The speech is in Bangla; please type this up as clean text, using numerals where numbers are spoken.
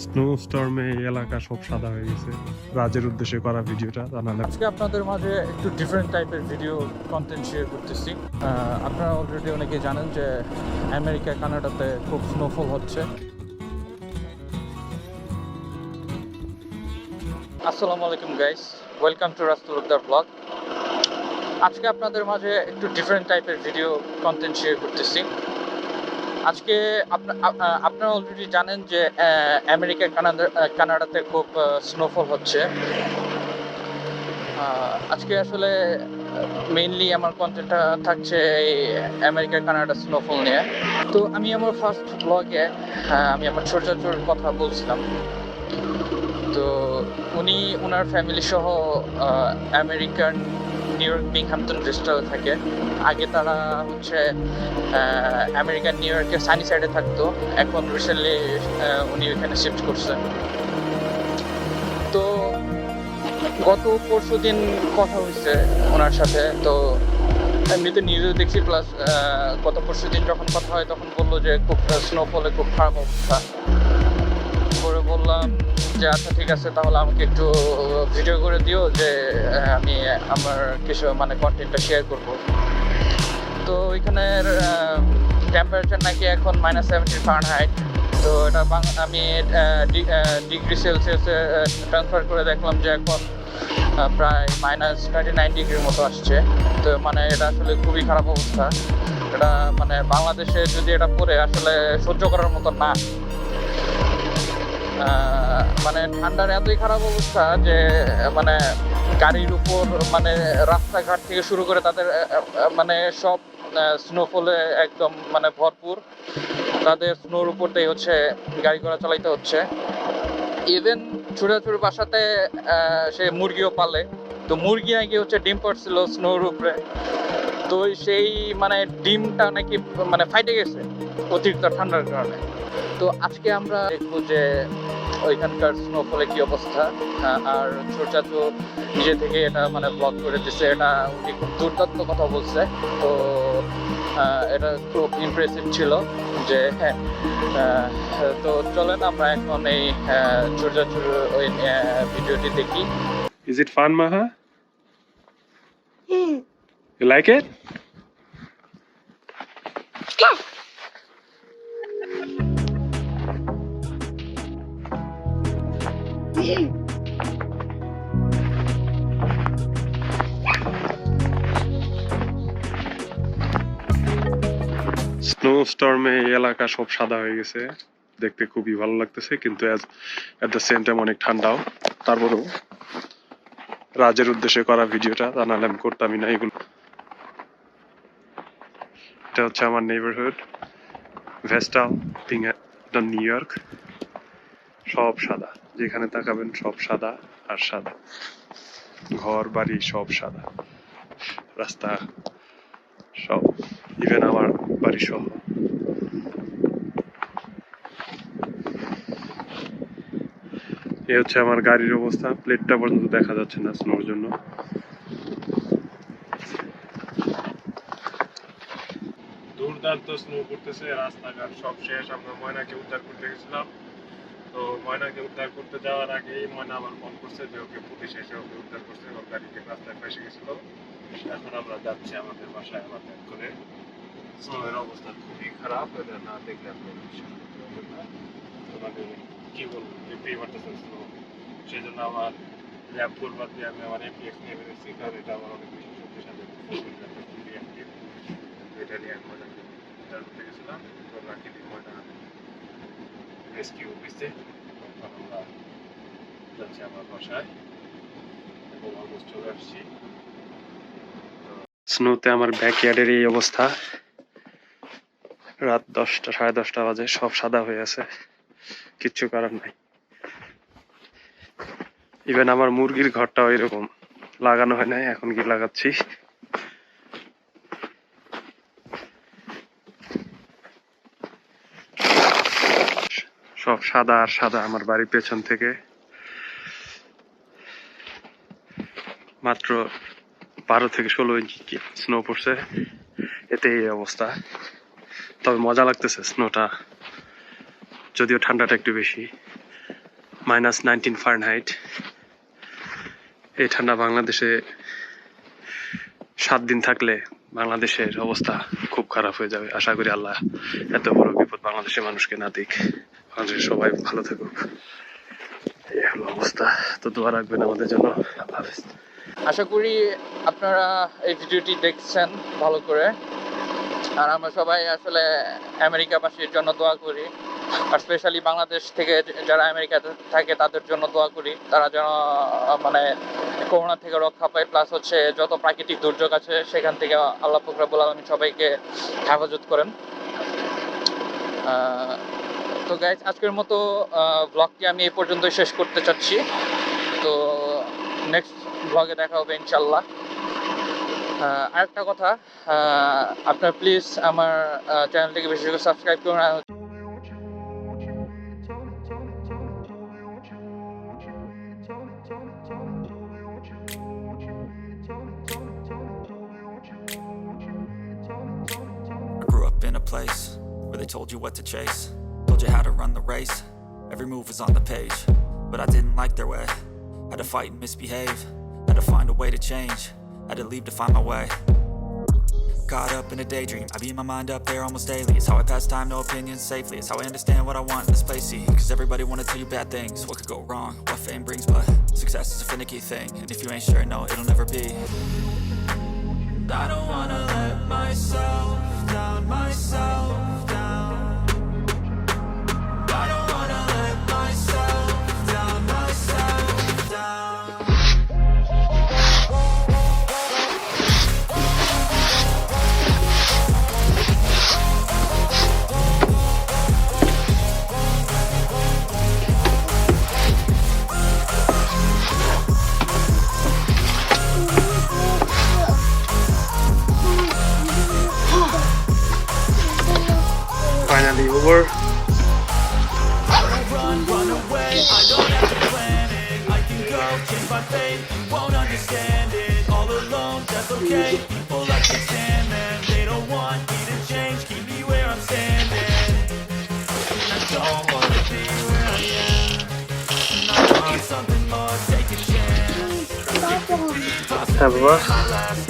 স্নো স্টর্মে এই এলাকা সব সাদা হয়ে গেছে। রাজের উদ্দেশ্যে করা ভিডিওটা জানালাম। আজকে আপনাদের মাঝে একটু ডিফারেন্ট টাইপের ভিডিও কন্টেন্ট শেয়ার করতেছি। আপনারা অলরেডি অনেকে জানেন যে আমেরিকা কানাডাতে খুব স্নোফল হচ্ছে। আসসালামু আলাইকুম guys, welcome to Talukdar blog. আজকে আপনাদের মাঝে একটু ডিফারেন্ট টাইপের ভিডিও কন্টেন্ট শেয়ার করতেছি। আজকে আপনারা অলরেডি জানেন যে আমেরিকা কানাডাতে খুব স্নোফল হচ্ছে। আজকে আসলে মেইনলি আমার কন্টেন্টটা থাকছে এই আমেরিকা কানাডা স্নোফল নিয়ে। তো আমি আমার ফার্স্ট ব্লগে আমি আমার ছোট্টোর কথা বলছিলাম। তো উনি ওনার ফ্যামিলি সহ আমেরিকান নিউ ইয়র্ক বিংহ্যাম্পটন ব্রিস্টলে থাকে। আগে তারা হচ্ছে আমেরিকান নিউ ইয়র্কের সানি সাইডে থাকতো, এখন রিসেন্টলি উনি এখানে শিফট করছে। তো গত পরশু দিন কথা হয়েছে ওনার সাথে। তো এমনিতে নিউজে দেখছি, প্লাস গত পরশু দিন যখন কথা হয় তখন বললো যে খুব স্নোফলে খুব খারাপ অবস্থা। করে বললাম যে আচ্ছা ঠিক আছে, তাহলে আমাকে একটু ভিডিও করে দিও যে আমি আমার কিছু মানে কন্টেন্টটা শেয়ার করব। তো এখানের টেম্পারেচার নাকি এখন -70 ফারেনহাইট। তো এটা আমি ডিগ্রি সেলসিয়াসে ট্রান্সফার করে দেখলাম যে এখন প্রায় -29 ডিগ্রির মতো আসছে। তো মানে এটা আসলে খুবই খারাপ অবস্থা। এটা মানে বাংলাদেশে যদি এটা পড়ে আসলে সহ্য করার মতো না। মানে ঠান্ডার এতই খারাপ অবস্থা যে মানে গাড়ির উপর মানে রাস্তাঘাট থেকে শুরু করে তাদের মানে সব স্নোফলে একদম মানে ভরপুর। তাদের স্নোর উপরতেই হচ্ছে গাড়ি ঘোড়া চালাইতে হচ্ছে। ইভেন ছোটাছুটি বাসাতে সে মুরগিও পালে। তো মুরগি নাকি হচ্ছে ডিম পাড়ছিল স্নোর উপরে। তো সেই মানে ডিমটা নাকি মানে ফাইটে গেছে অতিরিক্ত ঠান্ডার কারণে। তো আজকে আমরা দেখবো যে ওইখানকার স্নোফলে কি অবস্থা। আর ছোট্টা তো নিজে থেকে এটা মানে ব্লগ করে দিচ্ছে। এটা উনি খুব দুর্দান্ত কথা বলছে। তো এটা খুব ইমপ্রেসিভ ছিল যে তো চলেন আমরা এখন এই ছোট্টা ওই ভিডিওটি দেখি। Is it fun, Maha? You like it? Snow স্টর্মে এই এলাকা সব সাদা হয়ে গেছে। দেখতে খুবই ভালো লাগতেছে, কিন্তু এট দ্য সেম টাইম অনেক ঠান্ডাও। তারপরেও রাজের উদ্দেশ্যে করা ভিডিওটা জানালাম, করতামই না এগুলো। এটা হচ্ছে আমার নেইবারহুড ভেস্টাল নিউ ইয়র্ক। সব সাদা, যেখানে তাকাবেন সব সাদা আর সাদা। ঘর বাড়ি সব সাদা, রাস্তা সব, ইভেন আমার বাড়ি সহ। এই হচ্ছে আমার গাড়ির অবস্থা। প্লেটটা পর্যন্ত দেখা যাচ্ছে না স্নোর জন্য। দুর্দান্ত স্নো করতেছে, রাস্তাঘাট সব শেষ। আমরা ময়নাকে উদ্ধার করতে গেছিলাম। তো ময়নাকে উদ্ধার করতে যাওয়ার আগেই ময়না আবার ফোন করছে যে ওকে পুলিশ এসে ওকে উদ্ধার করছে। ওর গাড়িতে রাস্তায় ফেসে গেছিল। এখন আমরা যাচ্ছি আমাদের বাসায় আবার ব্যাক করে। স্নোর অবস্থা খুবই খারাপ, এটা না দেখলে আপনার বিশ্বাস করতে পারবেন না। তোমাকে কি বলবো, দেখতেই পারতেছেন স্নো। সেই জন্য আমার ল্যাব করবার দিয়ে আমি আমার এমপিএক্স নিয়ে বেরোচ্ছি, কারণ এটা আমার অনেক বেশি শক্তিশালী। খুবই অ্যাক্টিভ। এটা নিয়ে আমি ময়নাকে উদ্ধার করতে গেছিলাম। তো লাকিলি ময়না রেস্কিউ হয়েছে। এখন আমরা যাচ্ছি আমার বাসায় এবং অলমোস্ট চলে আসছি। স্নোতে আমার ব্যাকইয়ার্ডের এই অবস্থা। রাত 10টা, 10:30 বাজে, সব সাদা হয়ে আছে, কিচ্ছু করার নাই। ইভেন আমার মুরগির ঘরটাও এরকম লাগানো হয় নাই, এখন কি লাগাচ্ছি। সব সাদা আর সাদা। আমার বাড়ির পেছন থেকে মাত্র 12 থেকে 16 ইঞ্চি স্নো পড়ছে, এতে এই অবস্থা। তবে মজা লাগতেছে স্নোটা, যদিও ঠান্ডাটা একটু বেশি। -19 ফারেনহাইট। এই ঠান্ডা বাংলাদেশে 7 দিন থাকলে বাংলাদেশের অবস্থা খুব খারাপ হয়ে যাবে। আশা করি আল্লাহ এত বড় বিপদ বাংলাদেশের মানুষকে না দিক, বাংলাদেশের সবাই ভালো থাকুক। এই হলো অবস্থা, তো দোয়া রাখবেন আমাদের জন্য। আল্লাহ হাফেজ। আশা করি আপনারা এই ভিডিওটি দেখছেন ভালো করে। আর আমরা সবাই আসলে আমেরিকাবাসীর জন্য দোয়া করি, আর স্পেশালি বাংলাদেশ থেকে যারা আমেরিকাতে থাকে তাদের জন্য দোয়া করি, তারা যেন মানে করোনা থেকে রক্ষা পায়, প্লাস হচ্ছে যত প্রাকৃতিক দুর্যোগ আছে সেখান থেকে আল্লাহ পাক রব্বুল আলামিন সবাইকে হেফাজত করেন। তো গাইস, আজকের মতো ব্লগটি আমি এই পর্যন্তই শেষ করতে চাচ্ছি। তো নেক্সট ব্লগে দেখা হবে ইনশাল্লাহ। আরেকটা কথা, আপনার প্লিজ আমার চ্যানেলটিকে বেশি করে সাবস্ক্রাইব করুন। I grew up in a place where they told you what to chase, told you how to run the race, every move was on the page, but I didn't like their way, had to fight and misbehave, had to find a way to change, had to leave to find my way. Caught up in a daydream, I beat my mind up there almost daily. It's how I pass time, no opinions safely. It's how I understand what I want in this place, see. Cause everybody wanna tell you bad things, what could go wrong, what fame brings. But success is a finicky thing, and if you ain't sure, no, it'll never be. I don't wanna let myself down, myself down. I don't wanna let myself down, myself down. Finally over. Run away, I don't have to plan it. I can go change my fate, you won't understand it. All alone, that's okay. People like to stand them, they don't want me to change. Keep me where I'm standing. I don't wanna be where I am. I want something more, take a chance. Have a